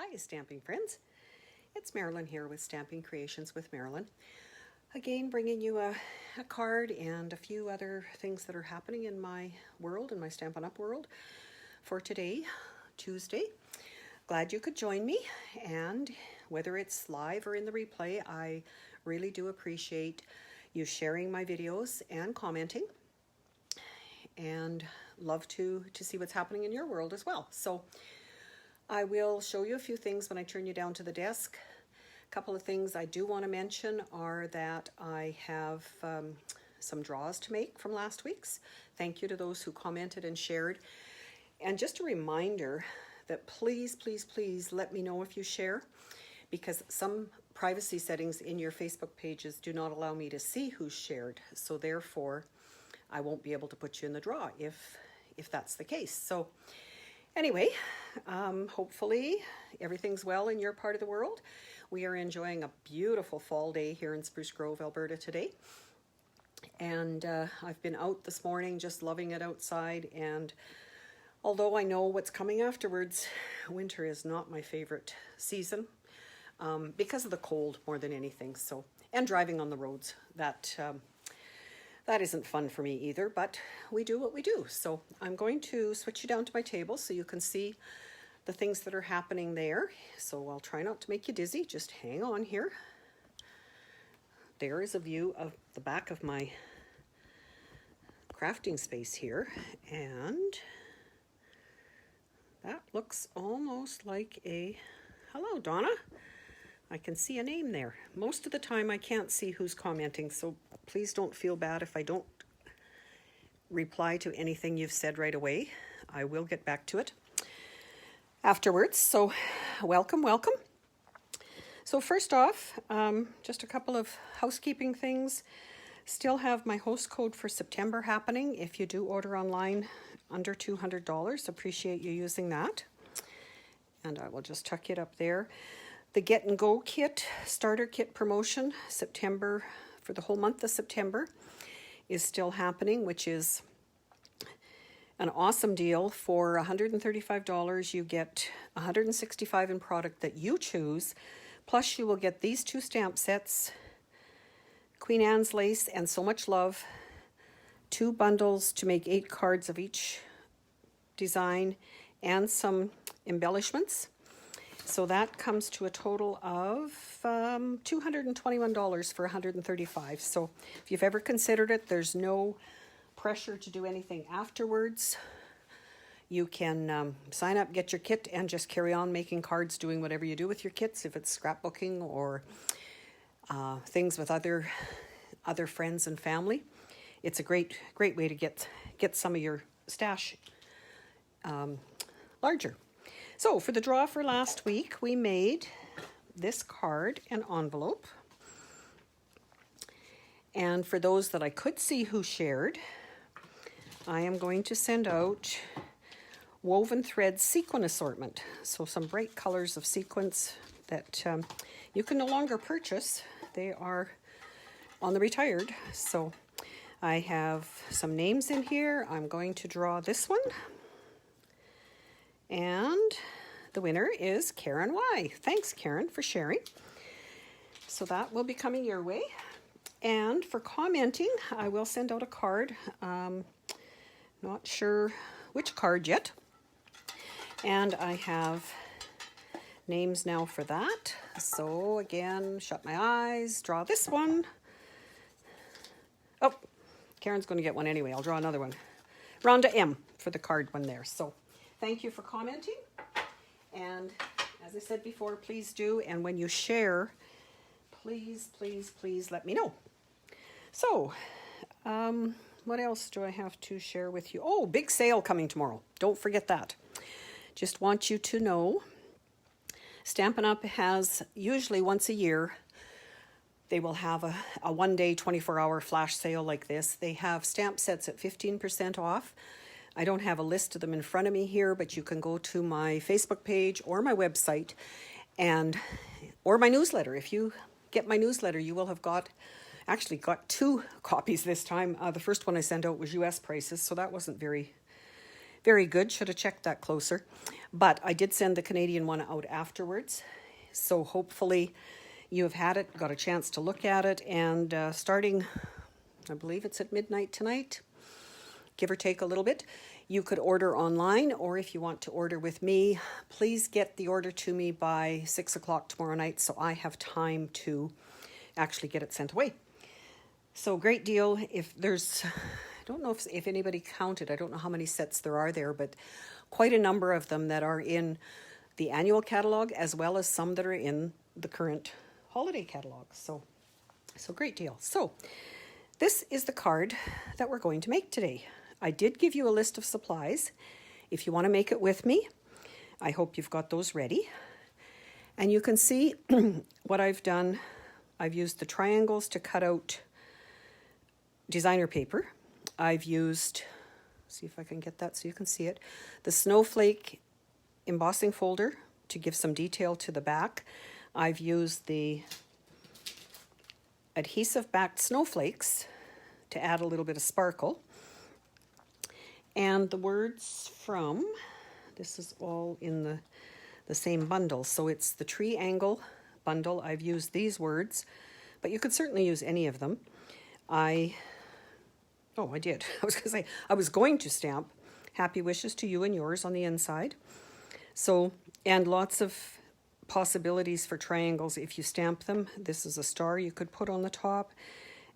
Hi, stamping friends. It's Marilyn here with Stamping Creations with Marilyn. Again, bringing you a card and a few other things that are happening in my world, in my Stampin' Up world for today, Tuesday. Glad you could join me, and whether it's live or in the replay, I really do appreciate you sharing my videos and commenting, and love to see what's happening in your world as well. So I will show you a few things when I turn you down to the desk. A couple of things I do want to mention are that I have some draws to make from last week's. Thank you to those who commented and shared. And just a reminder that please, please, please let me know if you share, because some privacy settings in your Facebook pages do not allow me to see who's shared. So therefore, I won't be able to put you in the draw if that's the case. So anyway, hopefully everything's well in your part of the world. We are enjoying a beautiful fall day here in Spruce Grove, Alberta today. And I've been out this morning just loving it outside. And although I know what's coming afterwards, winter is not my favorite season because of the cold more than anything. So, and driving on the roads, that isn't fun for me either, but we do what we do. So I'm going to switch you down to my table so you can see the things that are happening there. So I'll try not to make you dizzy. Just hang on here. There is a view of the back of my crafting space here. And that looks almost like a... Hello, Donna. I can see a name there. Most of the time I can't see who's commenting, so please don't feel bad if I don't reply to anything you've said right away. I will get back to it afterwards. So welcome, welcome. So first off, just a couple of housekeeping things. Still have my host code for September happening. If you do order online under $200, appreciate you using that. And I will just tuck it up there. The Get and Go kit, starter kit promotion, September, for the whole month of September, is still happening, which is an awesome deal. For $135, you get $165 in product that you choose, plus you will get these 2 stamp sets, Queen Anne's lace and So Much Love, 2 bundles to make 8 cards of each design, and some embellishments. So that comes to a total of $221 for $135. So if you've ever considered it, there's no pressure to do anything afterwards. You can sign up, get your kit, and just carry on making cards, doing whatever you do with your kits, if it's scrapbooking or things with other friends and family. It's a great way to get some of your stash larger. So for the draw for last week, we made this card and envelope. And for those that I could see who shared, I am going to send out woven thread sequin assortment. So some bright colors of sequins that you can no longer purchase. They are on the retired. So I have some names in here. I'm going to draw this one. And the winner is Karen Y. Thanks, Karen, for sharing. So that will be coming your way. And for commenting, I will send out a card. Not sure which card yet. And I have names now for that. So again, shut my eyes, draw this one. Oh, Karen's going to get one anyway. I'll draw another one. Rhonda M for the card one there. So thank you for commenting. And as I said before, please do. And when you share, please, please, please let me know. So, what else do I have to share with you? Oh, big sale coming tomorrow. Don't forget that. Just want you to know, Stampin' Up! Has usually once a year, they will have a one-day, 24-hour flash sale like this. They have stamp sets at 15% off. I don't have a list of them in front of me here, but you can go to my Facebook page or my website or my newsletter. If you get my newsletter, you will have actually got 2 copies this time. The first one I sent out was US prices, so that wasn't very very good. Should have checked that closer. But I did send the Canadian one out afterwards. So hopefully you have had it, got a chance to look at it, and starting, I believe it's at midnight tonight, give or take a little bit. You could order online, or if you want to order with me, please get the order to me by 6 o'clock tomorrow night so I have time to actually get it sent away. So great deal. If there's, I don't know if anybody counted, I don't know how many sets there are there, but quite a number of them that are in the annual catalog, as well as some that are in the current holiday catalog. So great deal. So this is the card that we're going to make today. I did give you a list of supplies. If you want to make it with me, I hope you've got those ready. And you can see what I've done. I've used the triangles to cut out designer paper. I've used, see if I can get that so you can see it, the snowflake embossing folder to give some detail to the back. I've used the adhesive backed snowflakes to add a little bit of sparkle. And the words from, this is all in the same bundle. So it's the triangle bundle. I've used these words, but you could certainly use any of them. I did. I was going to stamp happy wishes to you and yours on the inside. So, and lots of possibilities for triangles if you stamp them. This is a star you could put on the top.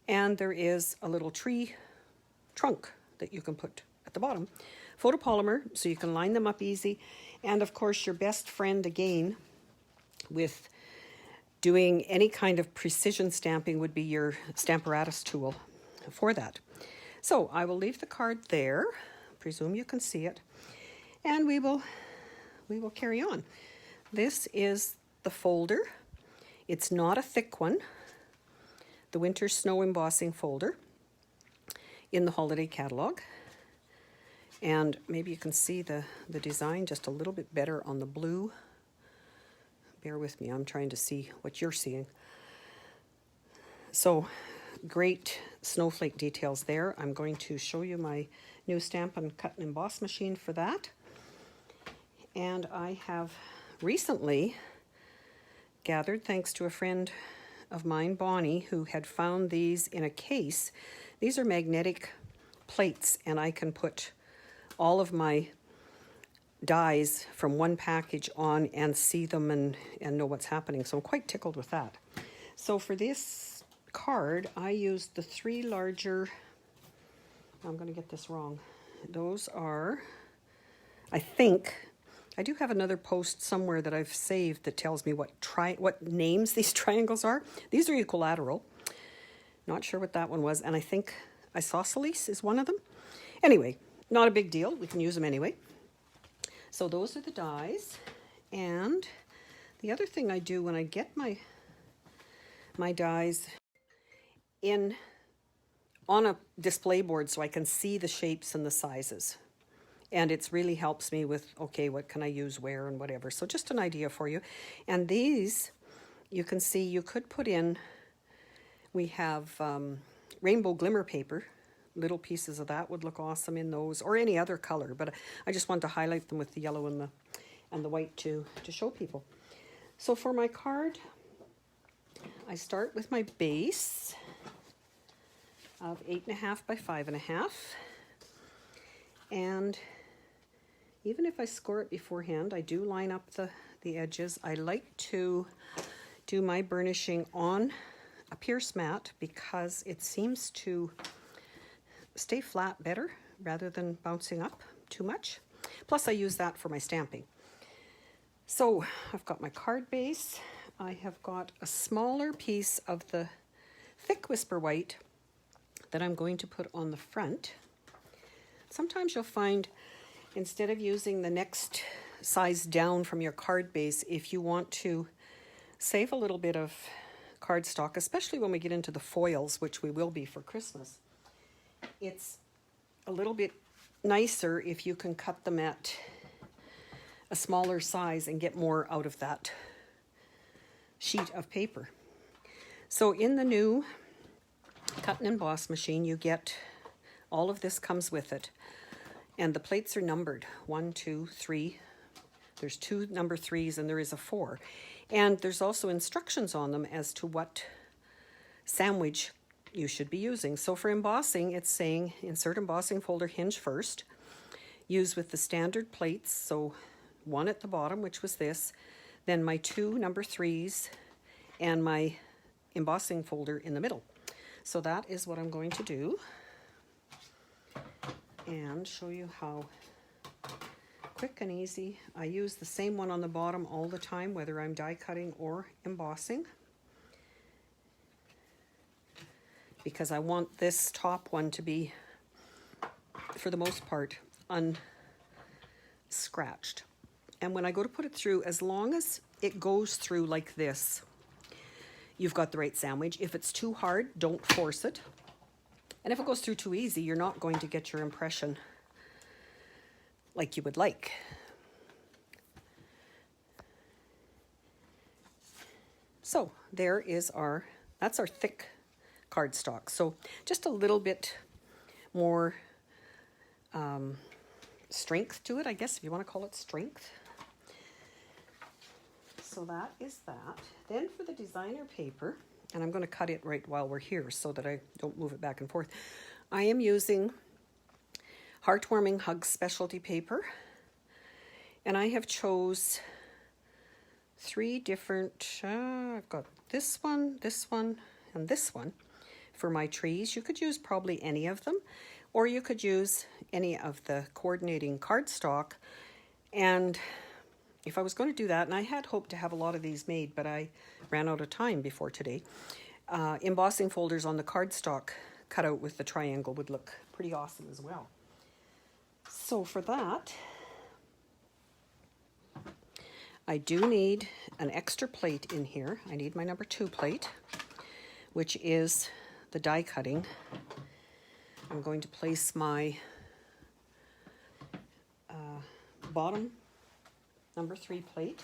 And there is a little tree trunk that you can put at the bottom. Photopolymer, so you can line them up easy. And of course, your best friend again with doing any kind of precision stamping would be your Stamparatus tool for that. So I will leave the card there. Presume you can see it. And we will carry on. This is the folder. It's not a thick one. The Winter Snow Embossing folder in the holiday catalog. And maybe you can see the design just a little bit better on the blue. Bear with me, I'm trying to see what you're seeing. So great snowflake details there. I'm going to show you my new Stampin' Cut and Emboss machine for that. And I have recently gathered, thanks to a friend of mine, Bonnie, who had found these in a case. These are magnetic plates, and I can put all of my dies from one package on and see them and know what's happening. So I'm quite tickled with that. So for this card, I used the 3 larger, I'm going to get this wrong. Those are, I think, I do have another post somewhere that I've saved that tells me what names these triangles are. These are equilateral. Not sure what that one was. And I think isosceles is one of them. Anyway, not a big deal. We can use them anyway. So those are the dies. And the other thing I do when I get my dies on a display board so I can see the shapes and the sizes. And it really helps me with, okay, what can I use where and whatever. So just an idea for you. And these, you can see you could put in, we have rainbow glimmer paper. Little pieces of that would look awesome in those, or any other color. But I just want to highlight them with the yellow and the white to show people. So for my card, I start with my base of 8.5 by 5.5. And even if I score it beforehand, I do line up the edges. I like to do my burnishing on a Pierce mat because it seems to stay flat better rather than bouncing up too much. Plus I use that for my stamping. So I've got my card base. I have got a smaller piece of the thick Whisper White that I'm going to put on the front. Sometimes you'll find instead of using the next size down from your card base, if you want to save a little bit of cardstock, especially when we get into the foils, which we will be for Christmas, it's a little bit nicer if you can cut them at a smaller size and get more out of that sheet of paper. So in the new Cut and Emboss machine, you get all of this comes with it. And the plates are numbered, 1, 2, 3. There's 2 number 3s and there is a 4. And there's also instructions on them as to what sandwich you should be using. So for embossing, it's saying insert embossing folder hinge first. Use with the standard plates, so 1 at the bottom, which was this, then my 2 number 3s, and my embossing folder in the middle. So that is what I'm going to do, and show you how quick and easy. I use the same one on the bottom all the time, whether I'm die cutting or embossing, because I want this top one to be, for the most part, unscratched. And when I go to put it through, as long as it goes through like this, you've got the right sandwich. If it's too hard, don't force it. And if it goes through too easy, you're not going to get your impression like you would like. So there is that's our thick cardstock. So just a little bit more strength to it, I guess, if you want to call it strength. So that is that. Then for the designer paper, and I'm going to cut it right while we're here so that I don't move it back and forth. I am using Heartwarming Hugs specialty paper, and I have chose 3 different, I've got this one, and this one for my trees. You could use probably any of them, or you could use any of the coordinating cardstock. And if I was going to do that, and I had hoped to have a lot of these made, but I ran out of time before today, embossing folders on the cardstock cut out with the triangle would look pretty awesome as well. So for that, I do need an extra plate in here. I need my number 2 plate, which is the die cutting. I'm going to place my bottom number 3 plate,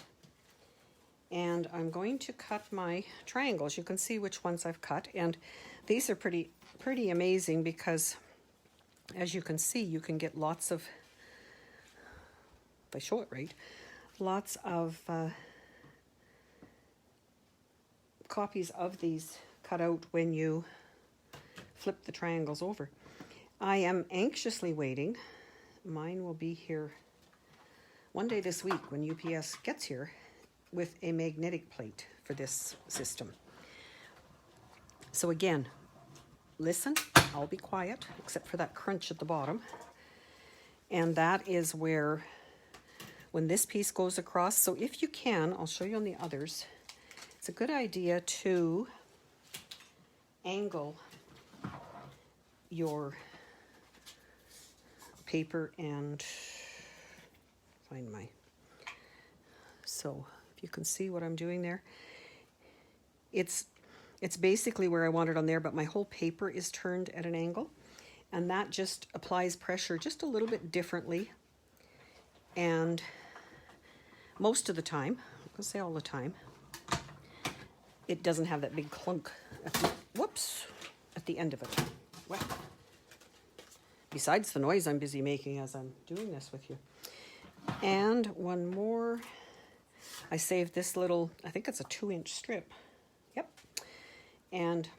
and I'm going to cut my triangles. You can see which ones I've cut, and these are pretty amazing because, as you can see, you can get lots of, if I show it right, lots of copies of these cut out when you flip the triangles over. I am anxiously waiting. Mine will be here one day this week when UPS gets here with a magnetic plate for this system. So again, listen, I'll be quiet except for that crunch at the bottom. And that is where, when this piece goes across, so if you can, I'll show you on the others, it's a good idea to angle your paper and find my, so if you can see what I'm doing there, it's basically where I want it on there, but my whole paper is turned at an angle, and that just applies pressure just a little bit differently. And most of the time, I'm gonna say all the time, it doesn't have that big clunk at the, whoops, at the end of it. Well, besides the noise I'm busy making as I'm doing this with you. And one more, I saved this little, I think it's a 2-inch strip. Yep. And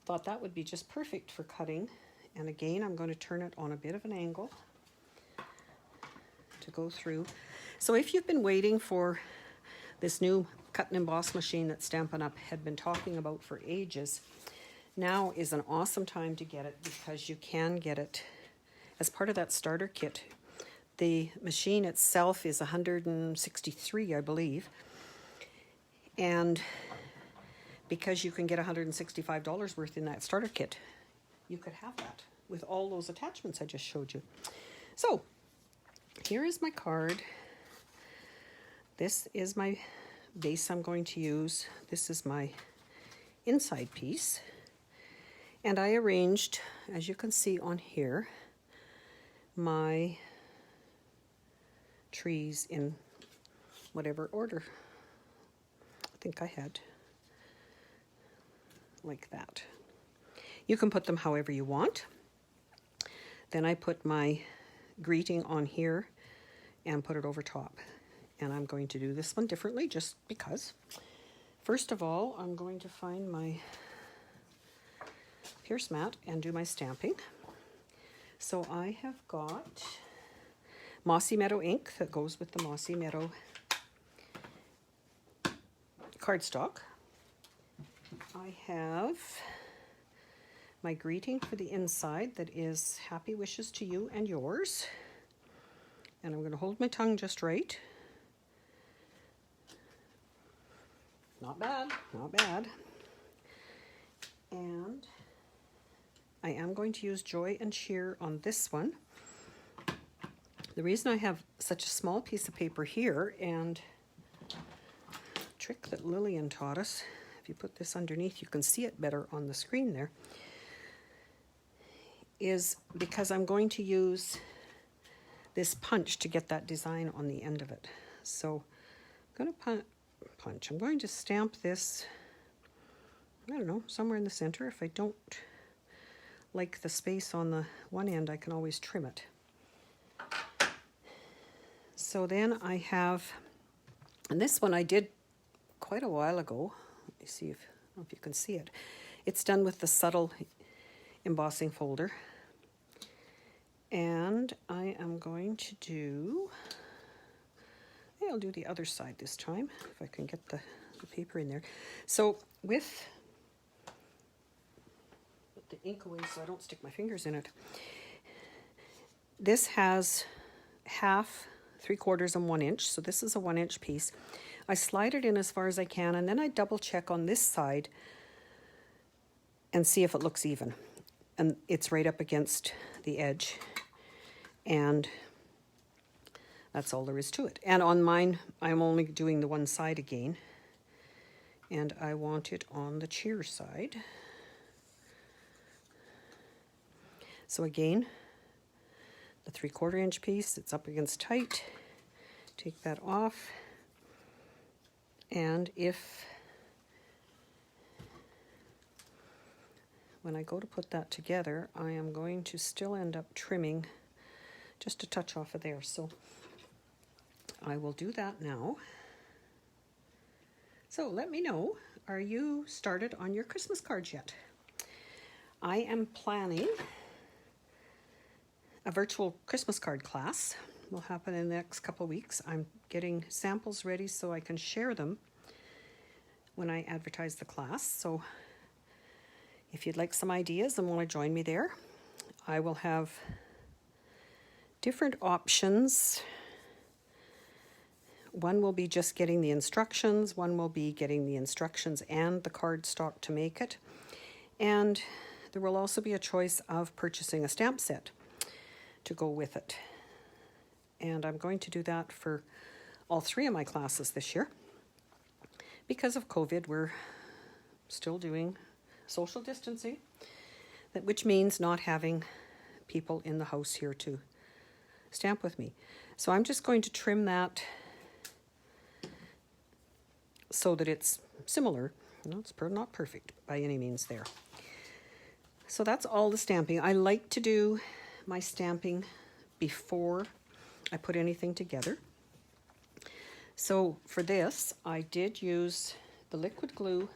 thought that would be just perfect for cutting. And again, I'm going to turn it on a bit of an angle to go through. So if you've been waiting for this new cut and emboss machine that Stampin' Up had been talking about for ages, now is an awesome time to get it, because you can get it as part of that starter kit. The machine itself is $163, I believe. And because you can get $165 worth in that starter kit, you could have that with all those attachments I just showed you. So here is my card. This is my base I'm going to use. This is my inside piece. And I arranged, as you can see on here, my trees in whatever order I think I had, like that. You can put them however you want. Then I put my greeting on here and put it over top. And I'm going to do this one differently just because. First of all, I'm going to find my Pierce mat and do my stamping. So I have got Mossy Meadow ink that goes with the Mossy Meadow cardstock. I have my greeting for the inside that is happy wishes to you and yours. And I'm going to hold my tongue just right. Not bad, not bad. And I am going to use Joy and Cheer on this one. The reason I have such a small piece of paper here, and trick that Lillian taught us, if you put this underneath you can see it better on the screen there, is because I'm going to use this punch to get that design on the end of it. So I'm going to punch. I'm going to stamp this, I don't know, somewhere in the center. If I don't like the space on the one end, I can always trim it. So then I have, and this one I did quite a while ago. Let me see if, I don't know if you can see it. It's done with the subtle embossing folder. And I am going to do, I'll do the other side this time, if I can get the paper in there. So with, put the ink away so I don't stick my fingers in it. This has half, 3/4, and 1 inch. So this is a 1 inch piece. I slide it in as far as I can, and then I double check on this side and see if it looks even. And it's right up against the edge. And that's all there is to it. And on mine, I'm only doing the one side again. And I want it on the cheer side. So again, the 3/4 inch piece, it's up against tight. Take that off. And if, when I go to put that together, I am going to still end up trimming just a touch off of there. So I will do that now. So let me know, are you started on your Christmas cards yet? I am planning a virtual Christmas card class. Will happen in the next couple of weeks. I'm getting samples ready so I can share them when I advertise the class. So if you'd like some ideas and want to join me there, I will have different options. One will be just getting the instructions, one will be getting the instructions and the cardstock to make it. And there will also be a choice of purchasing a stamp set to go with it. And I'm going to do that for all 3 of my classes this year. Because of COVID, we're still doing social distancing, which means not having people in the house here to stamp with me. So I'm just going to trim that so that it's similar. No, it's not perfect by any means there. So that's all the stamping. I like to do my stamping before I put anything together. So for this, I did use the liquid glue.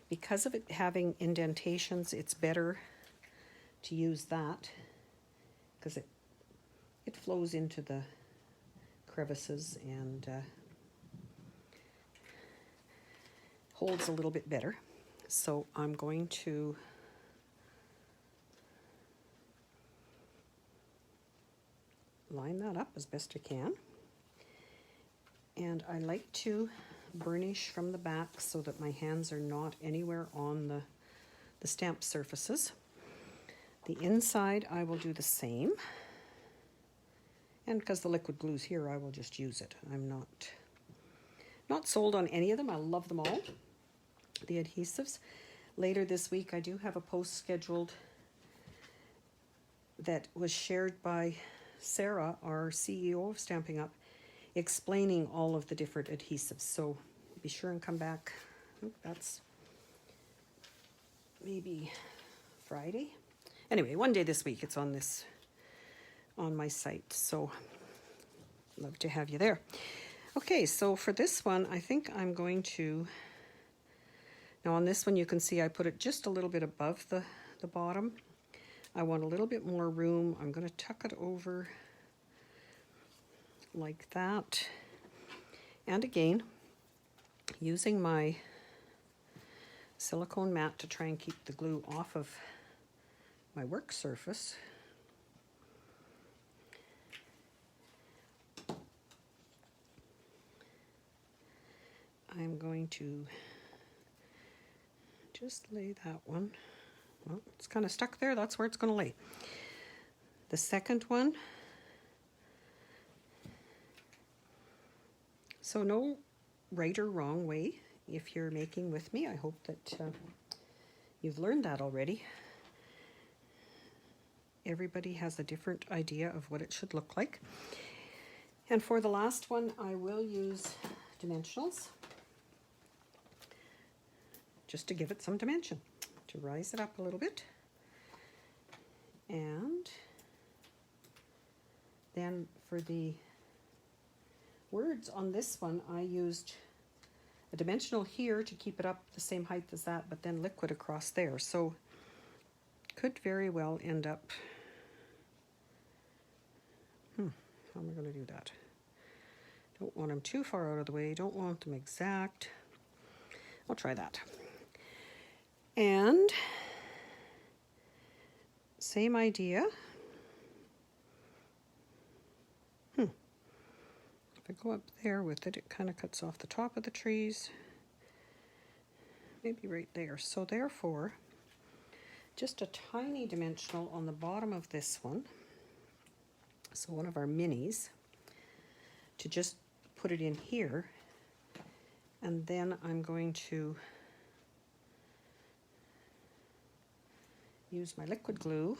Because of it having indentations, it's better to use that because it flows into the crevices and holds a little bit better. So I'm going to line that up as best I can. And I like to burnish from the back so that my hands are not anywhere on the stamp surfaces. The inside I will do the same. And because the liquid glue's here, I will just use it. I'm not sold on any of them. I love them all. The adhesives. Later this week, I do have a post scheduled that was shared by Sarah, our CEO of Stampin' Up, explaining all of the different adhesives. So be sure and come back. That's maybe Friday. Anyway, one day this week it's on this on my site. So love to have you there. Okay, so for this one, I think I'm going to, now on this one you can see I put it just a little bit above the bottom. I want a little bit more room. I'm going to tuck it over like that. And again, using my silicone mat to try and keep the glue off of my work surface. I'm going to just lay that one. Well, it's kind of stuck there. That's where it's going to lay. The second one. So no right or wrong way if you're making with me. I hope that you've learned that already. Everybody has a different idea of what it should look like. And for the last one, I will use dimensionals just to give it some dimension, to rise it up a little bit. And then for the words on this one, I used a dimensional here to keep it up the same height as that, but then liquid across there. So could very well end up, how am I going to do that? Don't want them too far out of the way, don't want them exact. I'll try that. And same idea. If I go up there with it, it kind of cuts off the top of the trees. Maybe right there. So therefore, just a tiny dimensional on the bottom of this one. So one of our minis, to just put it in here. And then I'm going to use my liquid glue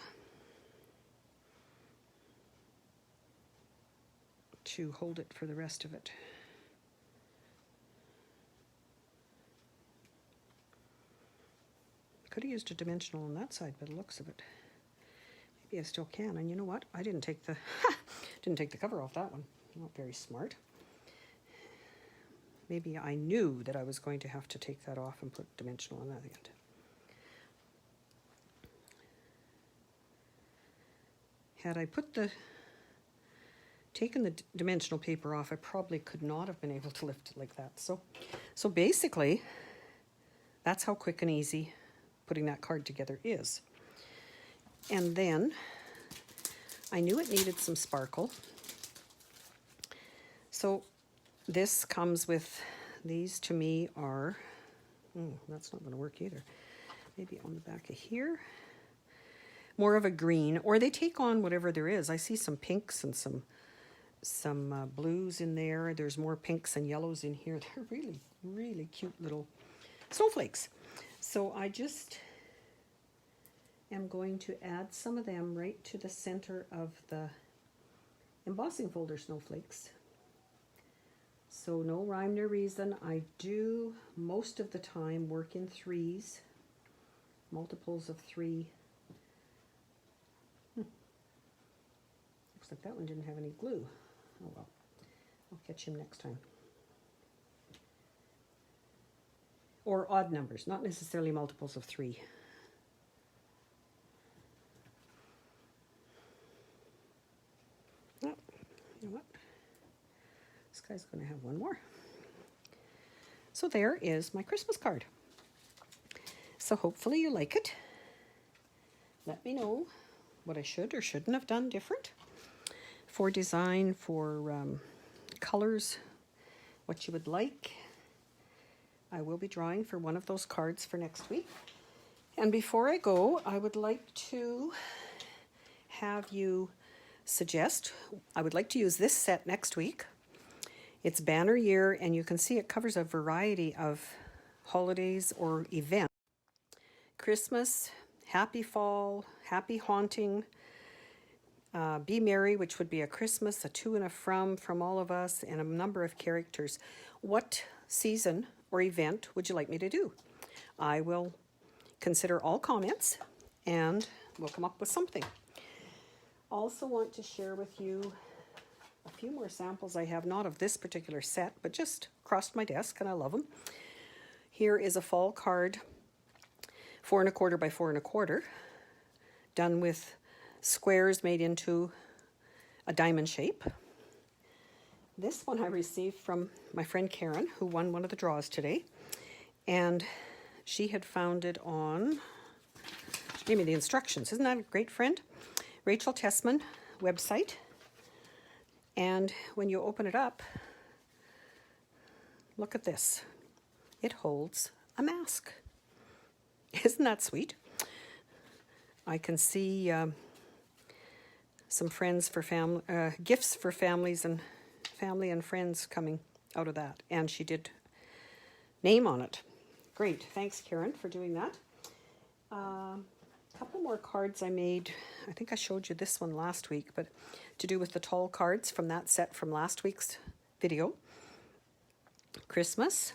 to hold it for the rest of it. Could have used a dimensional on that side by the looks of it. Maybe I still can. And you know what? I didn't take the didn't take the cover off that one. Not very smart. Maybe I knew that I was going to have to take that off and put dimensional on that end. Had I taken the dimensional paper off, I probably could not have been able to lift it like that. So basically, that's how quick and easy putting that card together is. And then I knew it needed some sparkle. So this comes with, these to me are, that's not going to work either. Maybe on the back of here. More of a green, or they take on whatever there is. I see some pinks and some blues in there. There's more pinks and yellows in here. They're really, really cute little snowflakes. So I just am going to add some of them right to the center of the embossing folder snowflakes. So no rhyme, no reason. I do most of the time work in threes, multiples of 3. Looks like that one didn't have any glue. Oh well, I'll catch him next time. Or odd numbers, not necessarily multiples of 3. Oh, you know what? This guy's going to have one more. So there is my Christmas card. So hopefully you like it. Let me know what I should or shouldn't have done different for design, for colors, what you would like. I will be drawing for one of those cards for next week. And before I go, I would like to have you suggest, I would like to use this set next week. It's Banner Year, and you can see it covers a variety of holidays or events. Christmas, Happy Fall, Happy Haunting, Be Merry, which would be a Christmas, a to and a from all of us, and a number of characters. What season or event would you like me to do? I will consider all comments and we'll come up with something. Also want to share with you a few more samples I have, not of this particular set, but just crossed my desk and I love them. Here is a fall card, 4 1/4 by 4 1/4, done with squares made into a diamond shape. This one I received from my friend Karen, who won one of the draws today, and she had found it on, she gave me the instructions. Isn't that a great friend? Rachel Tessman website. And when you open it up, look at this. It holds a mask. Isn't that sweet? I can see some friends for family, gifts for families and family and friends coming out of that. And she did name on it. Great. Thanks, Karen, for doing that. A couple more cards I made. I think I showed you this one last week, but to do with the tall cards from that set from last week's video. Christmas.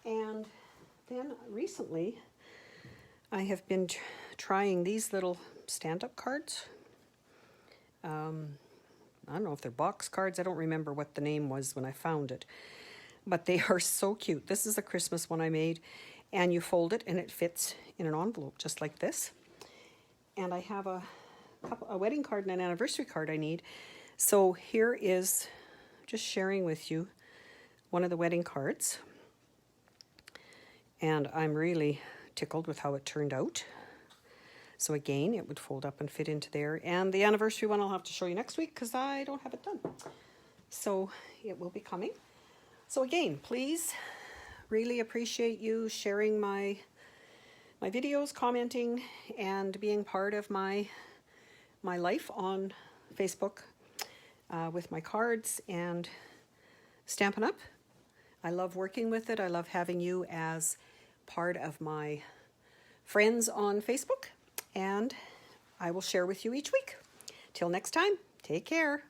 And then recently I have been trying these little stand-up cards. I don't know if they're box cards. I don't remember what the name was when I found it. But they are so cute. This is a Christmas one I made. And you fold it and it fits in an envelope just like this. And I have a wedding card and an anniversary card I need. So here is just sharing with you one of the wedding cards. And I'm really tickled with how it turned out. So again, it would fold up and fit into there. And the anniversary one I'll have to show you next week because I don't have it done. So it will be coming. So again, please, really appreciate you sharing my videos, commenting, and being part of my life on Facebook with my cards and Stampin' Up. I love working with it. I love having you as part of my friends on Facebook, and I will share with you each week. Till next time, take care.